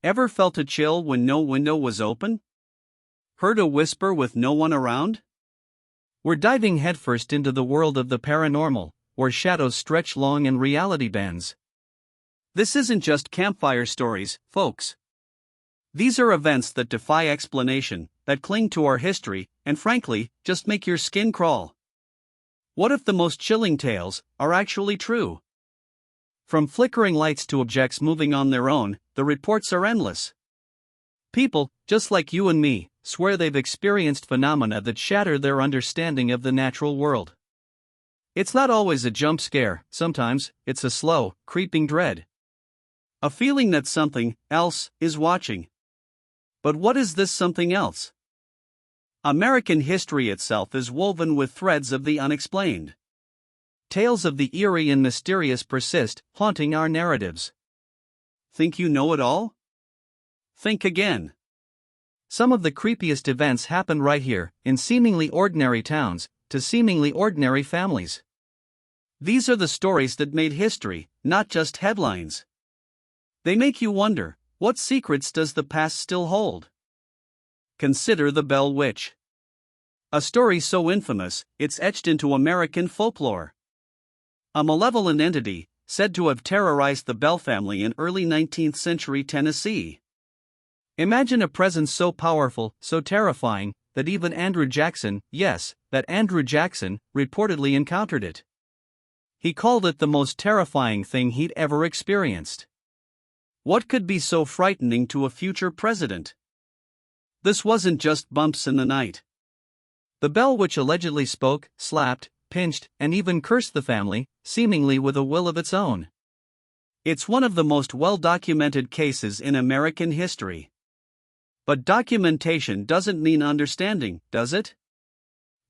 Ever felt a chill when no window was open? Heard a whisper with no one around? We're diving headfirst into the world of the paranormal, where shadows stretch long and reality bends. This isn't just campfire stories, folks. These are events that defy explanation, that cling to our history, and frankly, just make your skin crawl. What if the most chilling tales are actually true? From flickering lights to objects moving on their own, the reports are endless. People, just like you and me, swear they've experienced phenomena that shatter their understanding of the natural world. It's not always a jump scare, sometimes it's a slow, creeping dread. A feeling that something else is watching. But what is this something else? American history itself is woven with threads of the unexplained. Tales of the eerie and mysterious persist, haunting our narratives. Think you know it all? Think again. Some of the creepiest events happen right here, in seemingly ordinary towns, to seemingly ordinary families. These are the stories that made history, not just headlines. They make you wonder, what secrets does the past still hold? Consider the Bell Witch. A story so infamous, it's etched into American folklore. A malevolent entity, said to have terrorized the Bell family in early 19th century Tennessee. Imagine a presence so powerful, so terrifying, that even Andrew Jackson, yes, that Andrew Jackson, reportedly encountered it. He called it the most terrifying thing he'd ever experienced. What could be so frightening to a future president? This wasn't just bumps in the night. The Bell Witch allegedly spoke, slapped, pinched, and even cursed the family, seemingly with a will of its own. It's one of the most well-documented cases in American history. But documentation doesn't mean understanding, does it?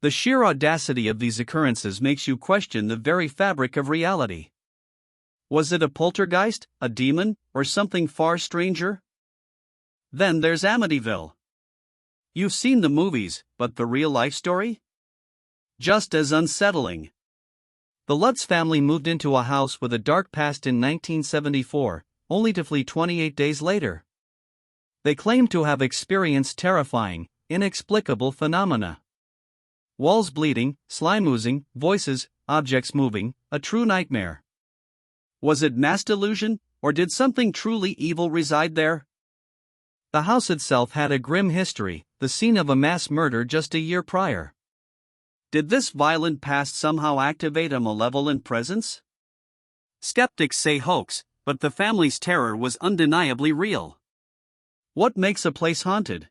The sheer audacity of these occurrences makes you question the very fabric of reality. Was it a poltergeist, a demon, or something far stranger? Then there's Amityville. You've seen the movies, but the real-life story? Just as unsettling. The Lutz family moved into a house with a dark past in 1974, only to flee 28 days later. They claimed to have experienced terrifying, inexplicable phenomena. Walls bleeding, slime oozing, voices, objects moving, a true nightmare. Was it mass delusion, or did something truly evil reside there? The house itself had a grim history, the scene of a mass murder just a year prior. Did this violent past somehow activate a malevolent presence? Skeptics say hoax, but the family's terror was undeniably real. What makes a place haunted?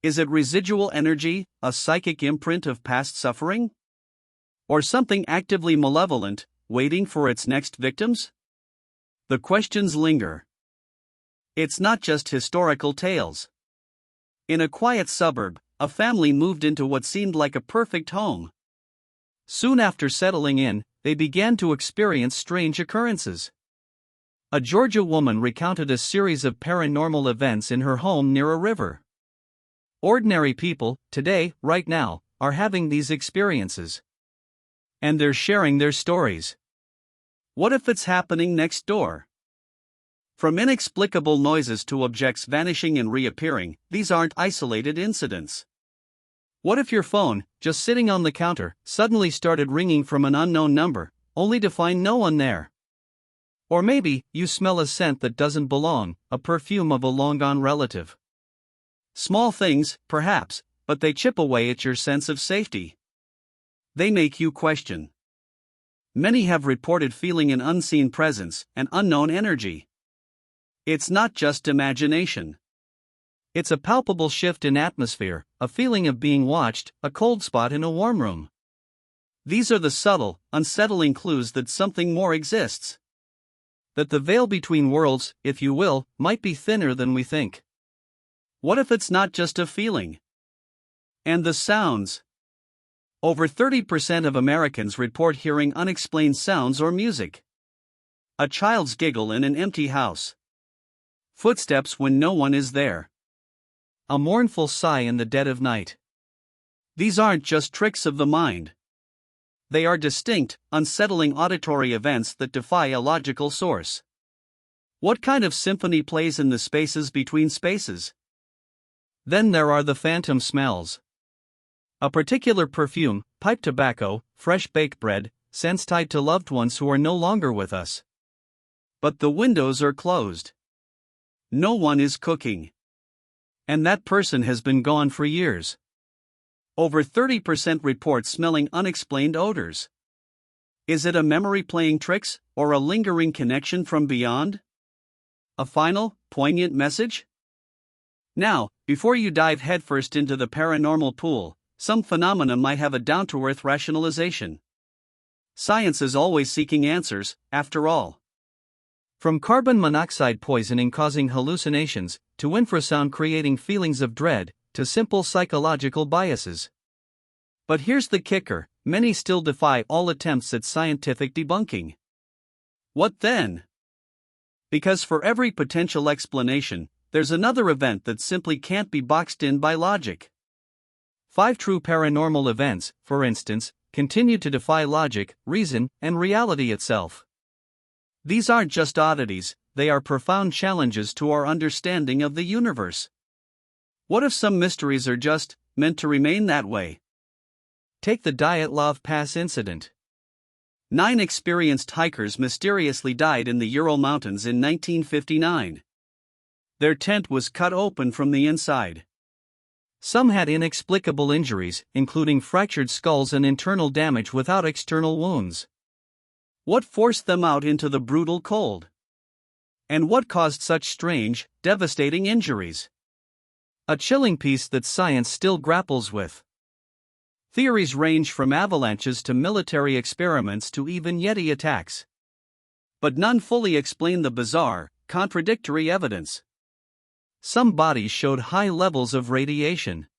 Is it residual energy, a psychic imprint of past suffering? Or something actively malevolent, waiting for its next victims? The questions linger. It's not just historical tales. In a quiet suburb, a family moved into what seemed like a perfect home. Soon after settling in, they began to experience strange occurrences. A Georgia woman recounted a series of paranormal events in her home near a river. Ordinary people, today, right now, are having these experiences. And they're sharing their stories. What if it's happening next door? From inexplicable noises to objects vanishing and reappearing, these aren't isolated incidents. What if your phone, just sitting on the counter, suddenly started ringing from an unknown number, only to find no one there? Or maybe, you smell a scent that doesn't belong, a perfume of a long-gone relative. Small things, perhaps, but they chip away at your sense of safety. They make you question. Many have reported feeling an unseen presence, an unknown energy. It's not just imagination. It's a palpable shift in atmosphere, a feeling of being watched, a cold spot in a warm room. These are the subtle, unsettling clues that something more exists. That the veil between worlds, if you will, might be thinner than we think. What if it's not just a feeling? And the sounds. Over 30% of Americans report hearing unexplained sounds or music. A child's giggle in an empty house. Footsteps when no one is there. A mournful sigh in the dead of night. These aren't just tricks of the mind. They are distinct, unsettling auditory events that defy a logical source. What kind of symphony plays in the spaces between spaces? Then there are the phantom smells. A particular perfume, pipe tobacco, fresh baked bread, scents tied to loved ones who are no longer with us. But the windows are closed. No one is cooking. And that person has been gone for years. Over 30% report smelling unexplained odors. Is it a memory playing tricks, or a lingering connection from beyond? A final, poignant message? Now, before you dive headfirst into the paranormal pool, some phenomena might have a down-to-earth rationalization. Science is always seeking answers, after all. From carbon monoxide poisoning causing hallucinations, to infrasound creating feelings of dread, to simple psychological biases. But here's the kicker: many still defy all attempts at scientific debunking. What then? Because for every potential explanation, there's another event that simply can't be boxed in by logic. 5 true paranormal events, for instance, continue to defy logic, reason, and reality itself. These aren't just oddities, they are profound challenges to our understanding of the universe. What if some mysteries are just meant to remain that way? Take the Dyatlov Pass incident. 9 experienced hikers mysteriously died in the Ural Mountains in 1959. Their tent was cut open from the inside. Some had inexplicable injuries, including fractured skulls and internal damage without external wounds. What forced them out into the brutal cold? And what caused such strange, devastating injuries? A chilling piece that science still grapples with. Theories range from avalanches to military experiments to even Yeti attacks. But none fully explain the bizarre, contradictory evidence. Some bodies showed high levels of radiation.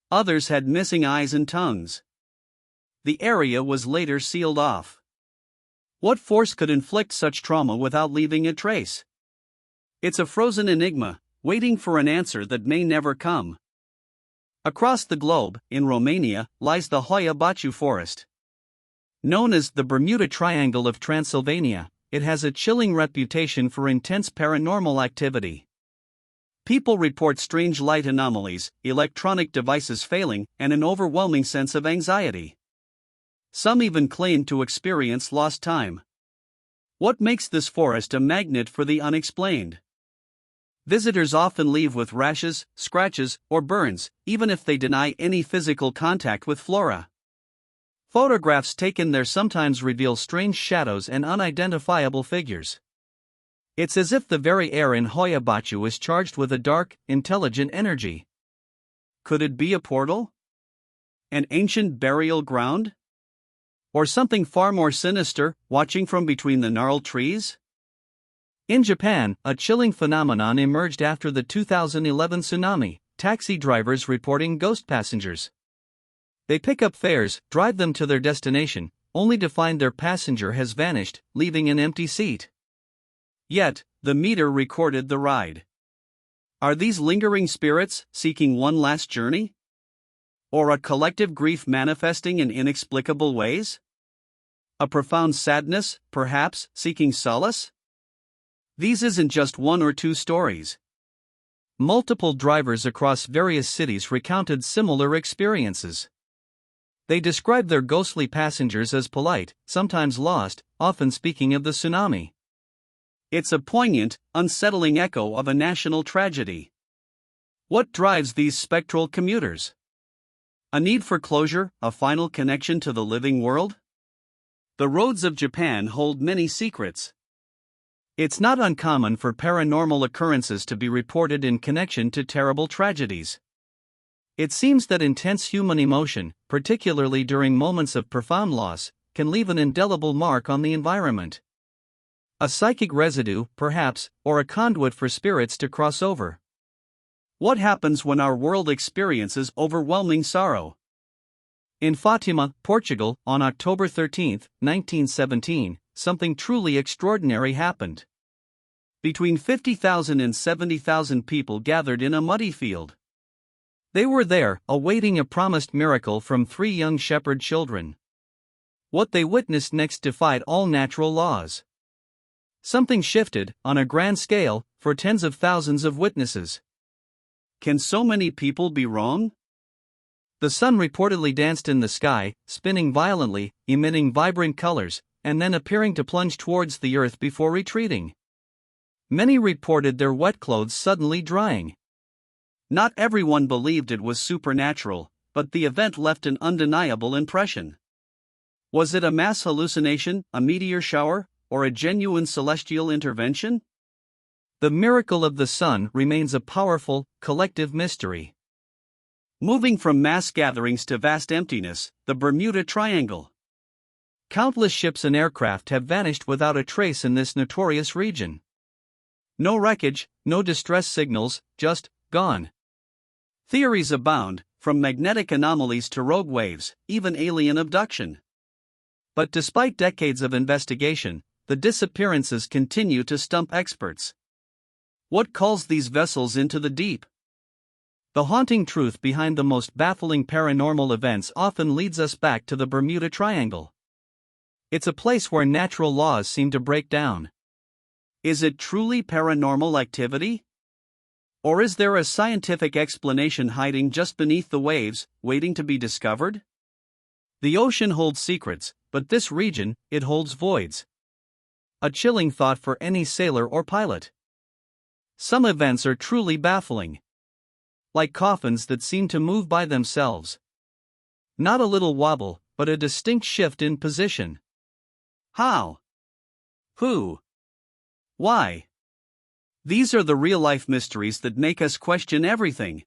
Others had missing eyes and tongues. The area was later sealed off. What force could inflict such trauma without leaving a trace? It's a frozen enigma, waiting for an answer that may never come. Across the globe, in Romania, lies the Hoia Baciu forest. Known as the Bermuda Triangle of Transylvania, it has a chilling reputation for intense paranormal activity. People report strange light anomalies, electronic devices failing, and an overwhelming sense of anxiety. Some even claim to experience lost time. What makes this forest a magnet for the unexplained? Visitors often leave with rashes, scratches, or burns, even if they deny any physical contact with flora. Photographs taken there sometimes reveal strange shadows and unidentifiable figures. It's as if the very air in Hoia Baciu is charged with a dark, intelligent energy. Could it be a portal? An ancient burial ground? Or something far more sinister, watching from between the gnarled trees? In Japan, a chilling phenomenon emerged after the 2011 tsunami, taxi drivers reporting ghost passengers. They pick up fares, drive them to their destination, only to find their passenger has vanished, leaving an empty seat. Yet, the meter recorded the ride. Are these lingering spirits seeking one last journey? Or a collective grief manifesting in inexplicable ways? A profound sadness, perhaps, seeking solace? These isn't just 1 or 2 stories. Multiple drivers across various cities recounted similar experiences. They described their ghostly passengers as polite, sometimes lost, often speaking of the tsunami. It's a poignant, unsettling echo of a national tragedy. What drives these spectral commuters? A need for closure, a final connection to the living world? The roads of Japan hold many secrets. It's not uncommon for paranormal occurrences to be reported in connection to terrible tragedies. It seems that intense human emotion, particularly during moments of profound loss, can leave an indelible mark on the environment. A psychic residue, perhaps, or a conduit for spirits to cross over. What happens when our world experiences overwhelming sorrow? In Fatima, Portugal, on October 13, 1917, something truly extraordinary happened. Between 50,000 and 70,000 people gathered in a muddy field. They were there, awaiting a promised miracle from 3 young shepherd children. What they witnessed next defied all natural laws. Something shifted, on a grand scale, for tens of thousands of witnesses. Can so many people be wrong? The sun reportedly danced in the sky, spinning violently, emitting vibrant colors, and then appearing to plunge towards the earth before retreating. Many reported their wet clothes suddenly drying. Not everyone believed it was supernatural, but the event left an undeniable impression. Was it a mass hallucination, a meteor shower, or a genuine celestial intervention? The miracle of the sun remains a powerful, collective mystery. Moving from mass gatherings to vast emptiness, the Bermuda Triangle. Countless ships and aircraft have vanished without a trace in this notorious region. No wreckage, no distress signals, just gone. Theories abound, from magnetic anomalies to rogue waves, even alien abduction. But despite decades of investigation, the disappearances continue to stump experts. What calls these vessels into the deep? The haunting truth behind the most baffling paranormal events often leads us back to the Bermuda Triangle. It's a place where natural laws seem to break down. Is it truly paranormal activity? Or is there a scientific explanation hiding just beneath the waves, waiting to be discovered? The ocean holds secrets, but this region, it holds voids. A chilling thought for any sailor or pilot. Some events are truly baffling. Like coffins that seem to move by themselves. Not a little wobble, but a distinct shift in position. How? Who? Why? These are the real-life mysteries that make us question everything.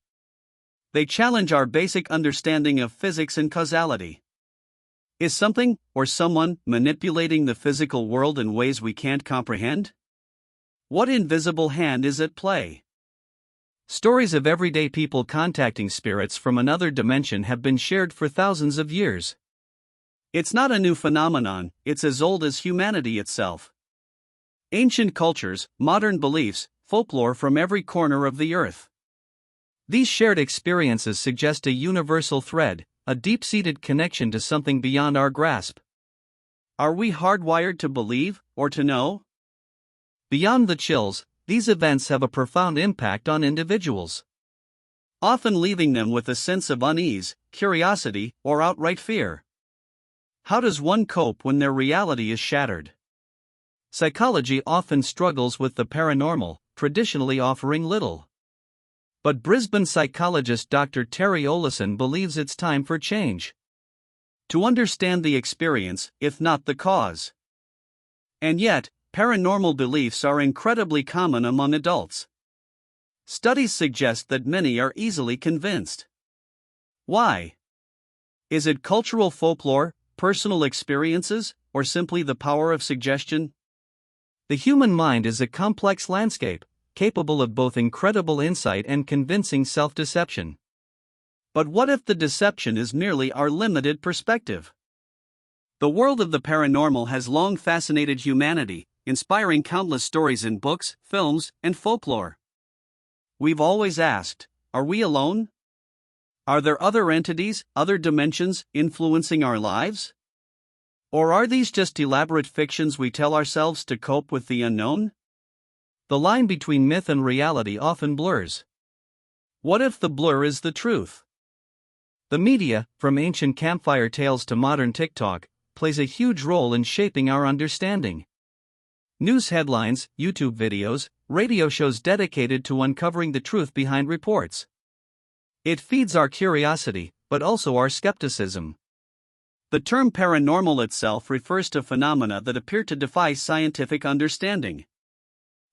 They challenge our basic understanding of physics and causality. Is something, or someone, manipulating the physical world in ways we can't comprehend? What invisible hand is at play? Stories of everyday people contacting spirits from another dimension have been shared for thousands of years. It's not a new phenomenon, it's as old as humanity itself. Ancient cultures, modern beliefs, folklore from every corner of the earth. These shared experiences suggest a universal thread, a deep-seated connection to something beyond our grasp. Are we hardwired to believe, or to know? Beyond the chills, these events have a profound impact on individuals, often leaving them with a sense of unease, curiosity, or outright fear. How does one cope when their reality is shattered? Psychology often struggles with the paranormal, traditionally offering little. But Brisbane psychologist Dr. Terry Olesen believes it's time for change. To understand the experience, if not the cause. And yet, paranormal beliefs are incredibly common among adults. Studies suggest that many are easily convinced. Why? Is it cultural folklore, personal experiences, or simply the power of suggestion? The human mind is a complex landscape, capable of both incredible insight and convincing self-deception. But what if the deception is merely our limited perspective? The world of the paranormal has long fascinated humanity, inspiring countless stories in books, films, and folklore. We've always asked, are we alone? Are there other entities, other dimensions, influencing our lives? Or are these just elaborate fictions we tell ourselves to cope with the unknown? The line between myth and reality often blurs. What if the blur is the truth? The media, from ancient campfire tales to modern TikTok, plays a huge role in shaping our understanding. News headlines, YouTube videos, radio shows dedicated to uncovering the truth behind reports. It feeds our curiosity, but also our skepticism. The term paranormal itself refers to phenomena that appear to defy scientific understanding.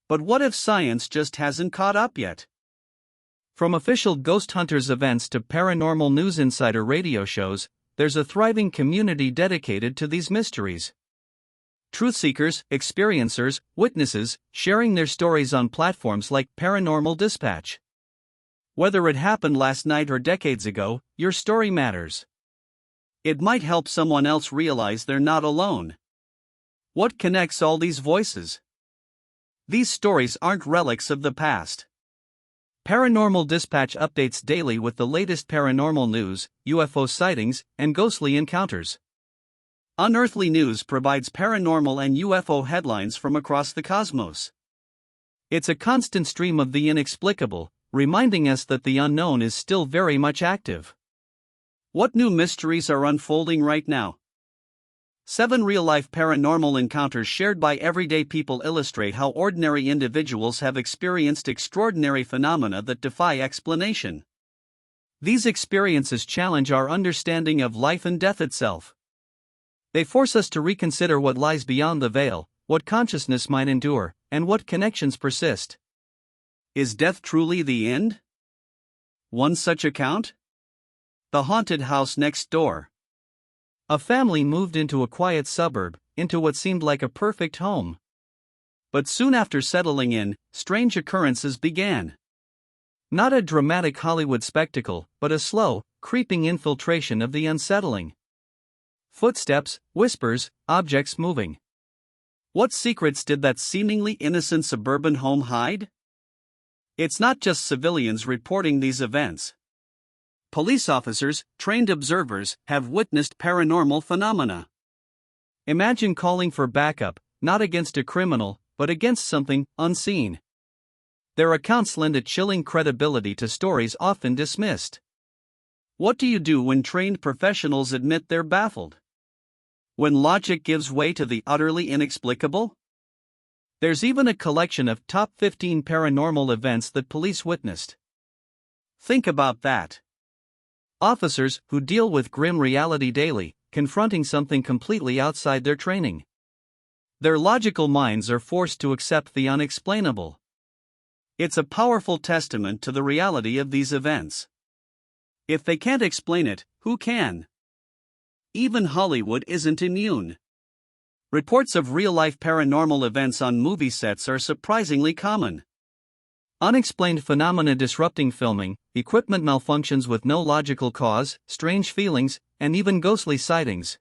But what if science just hasn't caught up yet? From official ghost hunters events to paranormal news insider radio shows, there's a thriving community dedicated to these mysteries. Truth seekers, experiencers, witnesses, sharing their stories on platforms like Paranormal Dispatch. Whether it happened last night or decades ago, your story matters. It might help someone else realize they're not alone. What connects all these voices? These stories aren't relics of the past. Paranormal Dispatch updates daily with the latest paranormal news, UFO sightings, and ghostly encounters. Unearthly News provides paranormal and UFO headlines from across the cosmos. It's a constant stream of the inexplicable, reminding us that the unknown is still very much active. What new mysteries are unfolding right now? 7 real-life paranormal encounters shared by everyday people illustrate how ordinary individuals have experienced extraordinary phenomena that defy explanation. These experiences challenge our understanding of life and death itself. They force us to reconsider what lies beyond the veil, what consciousness might endure, and what connections persist. Is death truly the end? One such account? The haunted house next door. A family moved into a quiet suburb, into what seemed like a perfect home. But soon after settling in, strange occurrences began. Not a dramatic Hollywood spectacle, but a slow, creeping infiltration of the unsettling. Footsteps, whispers, objects moving. What secrets did that seemingly innocent suburban home hide? It's not just civilians reporting these events. Police officers, trained observers, have witnessed paranormal phenomena. Imagine calling for backup, not against a criminal, but against something unseen. Their accounts lend a chilling credibility to stories often dismissed. What do you do when trained professionals admit they're baffled? When logic gives way to the utterly inexplicable? There's even a collection of top 15 paranormal events that police witnessed. Think about that. Officers who deal with grim reality daily, confronting something completely outside their training. Their logical minds are forced to accept the unexplainable. It's a powerful testament to the reality of these events. If they can't explain it, who can? Even Hollywood isn't immune. Reports of real-life paranormal events on movie sets are surprisingly common. Unexplained phenomena disrupting filming, equipment malfunctions with no logical cause, strange feelings, and even ghostly sightings.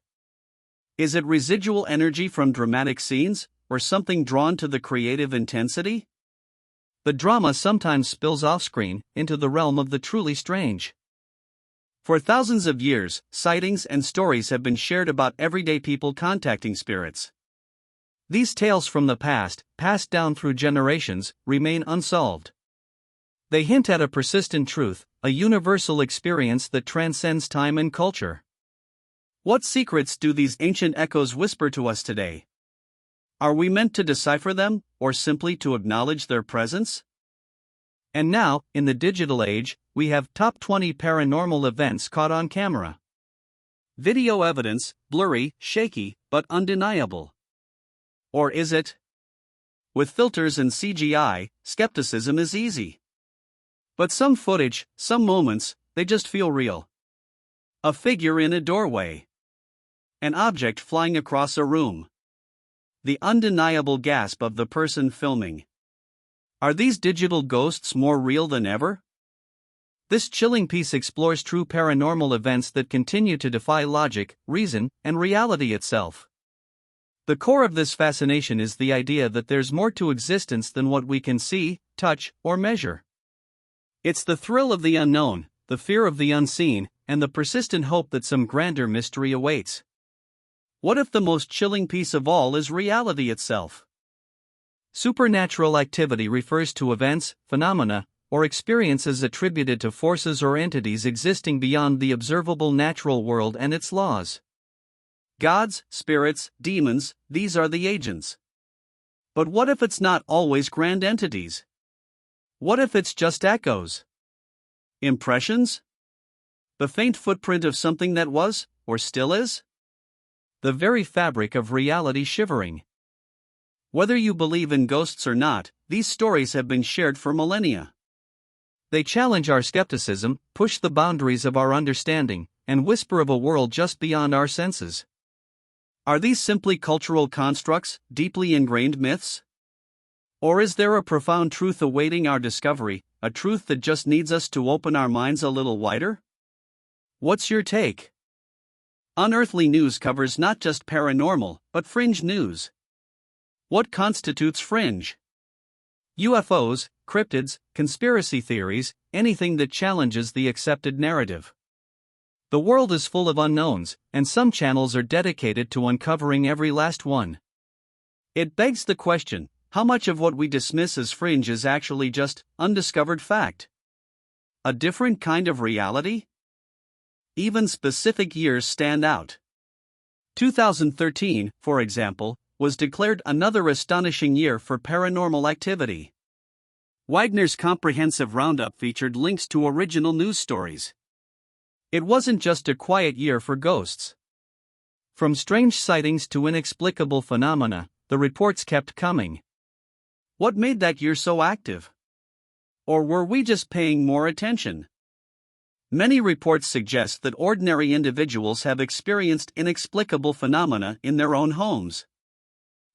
Is it residual energy from dramatic scenes, or something drawn to the creative intensity? The drama sometimes spills off-screen, into the realm of the truly strange. For thousands of years, sightings and stories have been shared about everyday people contacting spirits. These tales from the past, passed down through generations, remain unsolved. They hint at a persistent truth, a universal experience that transcends time and culture. What secrets do these ancient echoes whisper to us today? Are we meant to decipher them, or simply to acknowledge their presence? And now, in the digital age, we have top 20 paranormal events caught on camera. Video evidence, blurry, shaky, but undeniable. Or is it? With filters and CGI, skepticism is easy. But some footage, some moments, they just feel real. A figure in a doorway. An object flying across a room. The undeniable gasp of the person filming. Are these digital ghosts more real than ever? This chilling piece explores true paranormal events that continue to defy logic, reason, and reality itself. The core of this fascination is the idea that there's more to existence than what we can see, touch, or measure. It's the thrill of the unknown, the fear of the unseen, and the persistent hope that some grander mystery awaits. What if the most chilling piece of all is reality itself? Supernatural activity refers to events, phenomena, or experiences attributed to forces or entities existing beyond the observable natural world and its laws. Gods, spirits, demons, these are the agents. But what if it's not always grand entities? What if it's just echoes? Impressions? The faint footprint of something that was, or still is? The very fabric of reality shivering. Whether you believe in ghosts or not, these stories have been shared for millennia. They challenge our skepticism, push the boundaries of our understanding, and whisper of a world just beyond our senses. Are these simply cultural constructs, deeply ingrained myths? Or is there a profound truth awaiting our discovery, a truth that just needs us to open our minds a little wider? What's your take? Unearthly News covers not just paranormal, but fringe news. What constitutes fringe? UFOs, cryptids, conspiracy theories, anything that challenges the accepted narrative. The world is full of unknowns, and some channels are dedicated to uncovering every last one. It begs the question, how much of what we dismiss as fringe is actually just undiscovered fact? A different kind of reality? Even specific years stand out. 2013, for example, was declared another astonishing year for paranormal activity. Wagner's comprehensive roundup featured links to original news stories. It wasn't just a quiet year for ghosts. From strange sightings to inexplicable phenomena, the reports kept coming. What made that year so active? Or were we just paying more attention? Many reports suggest that ordinary individuals have experienced inexplicable phenomena in their own homes.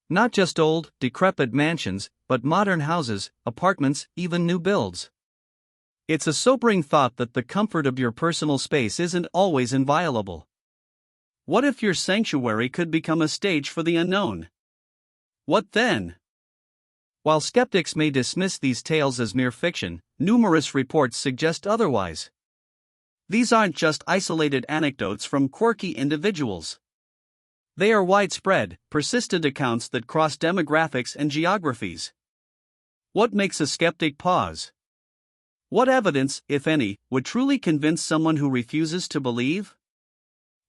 Not just old, decrepit mansions, but modern houses, apartments, even new builds. It's a sobering thought that the comfort of your personal space isn't always inviolable. What if your sanctuary could become a stage for the unknown? What then? While skeptics may dismiss these tales as mere fiction, numerous reports suggest otherwise. These aren't just isolated anecdotes from quirky individuals. They are widespread, persistent accounts that cross demographics and geographies. What makes a skeptic pause? What evidence, if any, would truly convince someone who refuses to believe?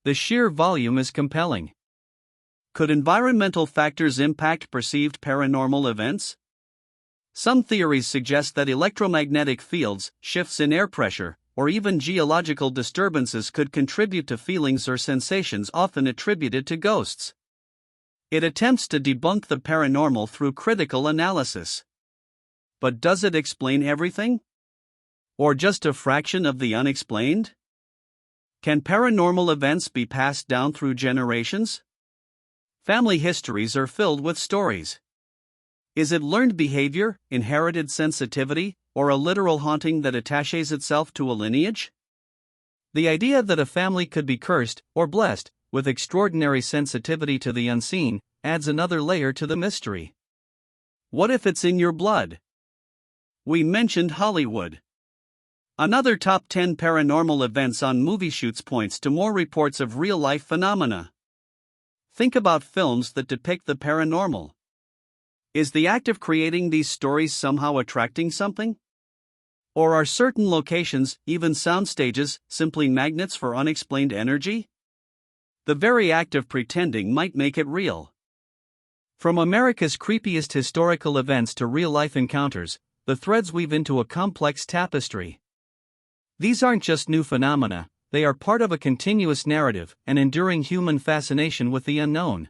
The sheer volume is compelling. Could environmental factors impact perceived paranormal events? Some theories suggest that electromagnetic fields, shifts in air pressure, or even geological disturbances could contribute to feelings or sensations often attributed to ghosts. It attempts to debunk the paranormal through critical analysis. But does it explain everything? Or just a fraction of the unexplained? Can paranormal events be passed down through generations? Family histories are filled with stories. Is it learned behavior, inherited sensitivity, or a literal haunting that attaches itself to a lineage? The idea that a family could be cursed, or blessed, with extraordinary sensitivity to the unseen, adds another layer to the mystery. What if it's in your blood? We mentioned Hollywood. Another top 10 paranormal events on movie shoots points to more reports of real-life phenomena. Think about films that depict the paranormal. Is the act of creating these stories somehow attracting something? Or are certain locations, even sound stages, simply magnets for unexplained energy? The very act of pretending might make it real. From America's creepiest historical events to real-life encounters, the threads weave into a complex tapestry. These aren't just new phenomena, they are part of a continuous narrative, an enduring human fascination with the unknown.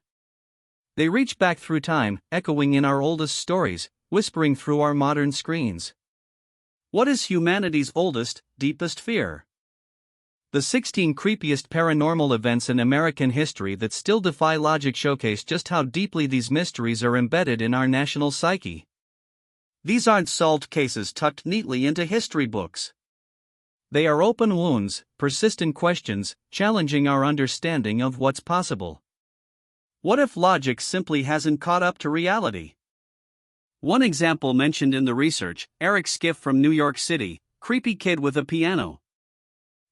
They reach back through time, echoing in our oldest stories, whispering through our modern screens. What is humanity's oldest, deepest fear? The 16 creepiest paranormal events in American history that still defy logic showcase just how deeply these mysteries are embedded in our national psyche. These aren't solved cases tucked neatly into history books. They are open wounds, persistent questions, challenging our understanding of what's possible. What if logic simply hasn't caught up to reality? One example mentioned in the research, Eric Skiff from New York City, creepy kid with a piano.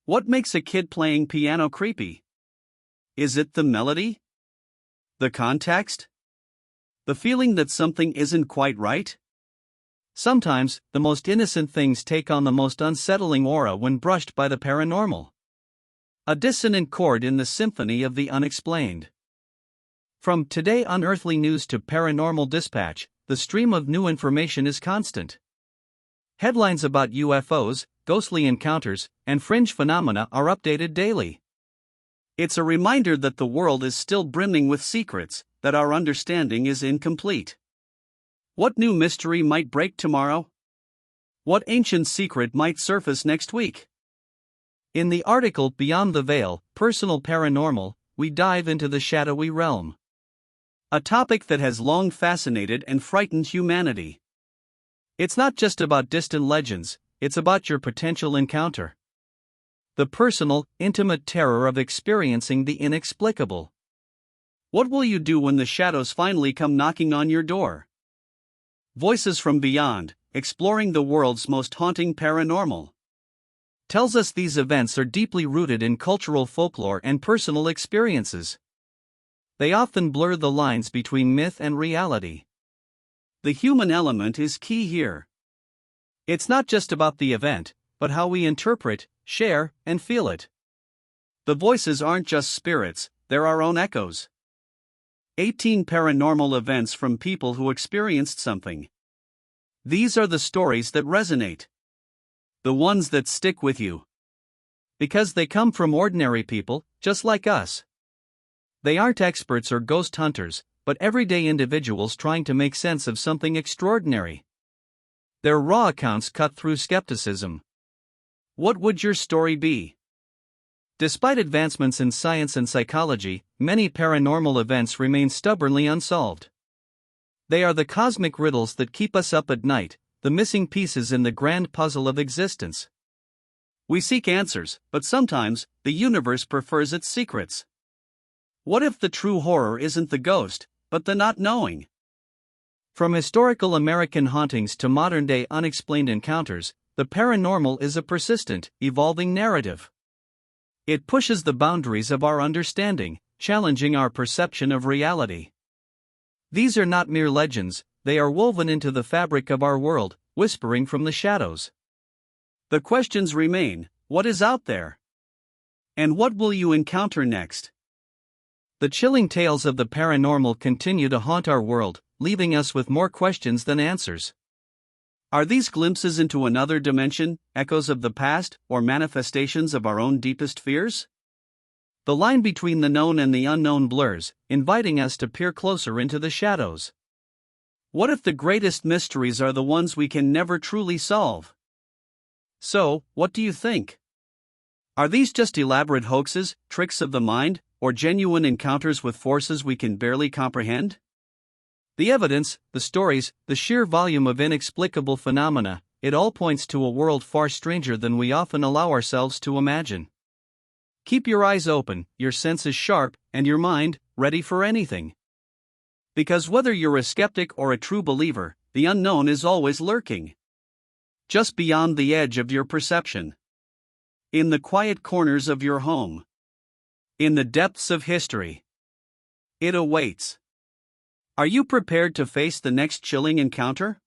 What makes a kid playing piano creepy? Is it the melody? The context? The feeling that something isn't quite right? Sometimes, the most innocent things take on the most unsettling aura when brushed by the paranormal. A dissonant chord in the symphony of the unexplained. From Today Unearthly News to Paranormal Dispatch, the stream of new information is constant. Headlines about UFOs, ghostly encounters, and fringe phenomena are updated daily. It's a reminder that the world is still brimming with secrets, that our understanding is incomplete. What new mystery might break tomorrow? What ancient secret might surface next week? In the article Beyond the Veil, Personal Paranormal, we dive into the shadowy realm. A topic that has long fascinated and frightened humanity. It's not just about distant legends, it's about your potential encounter. The personal, intimate terror of experiencing the inexplicable. What will you do when the shadows finally come knocking on your door? Voices from Beyond, exploring the world's most haunting paranormal. tells us these events are deeply rooted in cultural folklore and personal experiences. They often blur the lines between myth and reality. The human element is key here. It's not just about the event, but how we interpret, share, and feel it. The voices aren't just spirits, they're our own echoes. 18 paranormal events from people who experienced something. These are the stories that resonate. The ones that stick with you. Because they come from ordinary people, just like us. They aren't experts or ghost hunters, but everyday individuals trying to make sense of something extraordinary. They're raw accounts cut through skepticism. What would your story be? Despite advancements in science and psychology, many paranormal events remain stubbornly unsolved. They are the cosmic riddles that keep us up at night, the missing pieces in the grand puzzle of existence. We seek answers, but sometimes, the universe prefers its secrets. What if the true horror isn't the ghost, but the not knowing? From historical American hauntings to modern-day unexplained encounters, the paranormal is a persistent, evolving narrative. It pushes the boundaries of our understanding, challenging our perception of reality. These are not mere legends, they are woven into the fabric of our world, whispering from the shadows. The questions remain: what is out there? And what will you encounter next? The chilling tales of the paranormal continue to haunt our world, leaving us with more questions than answers. Are these glimpses into another dimension, echoes of the past, or manifestations of our own deepest fears? The line between the known and the unknown blurs, inviting us to peer closer into the shadows. What if the greatest mysteries are the ones we can never truly solve? So, what do you think? Are these just elaborate hoaxes, tricks of the mind, or genuine encounters with forces we can barely comprehend? The evidence, the stories, the sheer volume of inexplicable phenomena, it all points to a world far stranger than we often allow ourselves to imagine. Keep your eyes open, your senses sharp, and your mind ready for anything. Because whether you're a skeptic or a true believer, the unknown is always lurking. Just beyond the edge of your perception. In the quiet corners of your home. In the depths of history. It awaits. Are you prepared to face the next chilling encounter?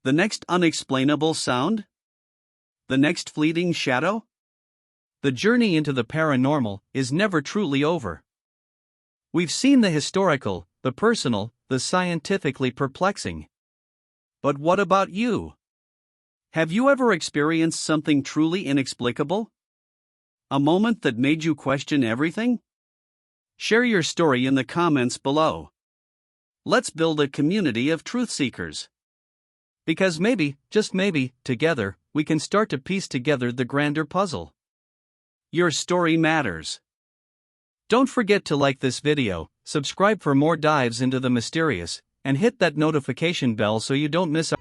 The next unexplainable sound? The next fleeting shadow? The journey into the paranormal is never truly over. We've seen the historical, the personal, the scientifically perplexing. But what about you? Have you ever experienced something truly inexplicable? A moment that made you question everything? Share your story in the comments below. Let's build a community of truth seekers. Because maybe, just maybe, together, we can start to piece together the grander puzzle. Your story matters. Don't forget to like this video, subscribe for more dives into the mysterious, and hit that notification bell so you don't miss our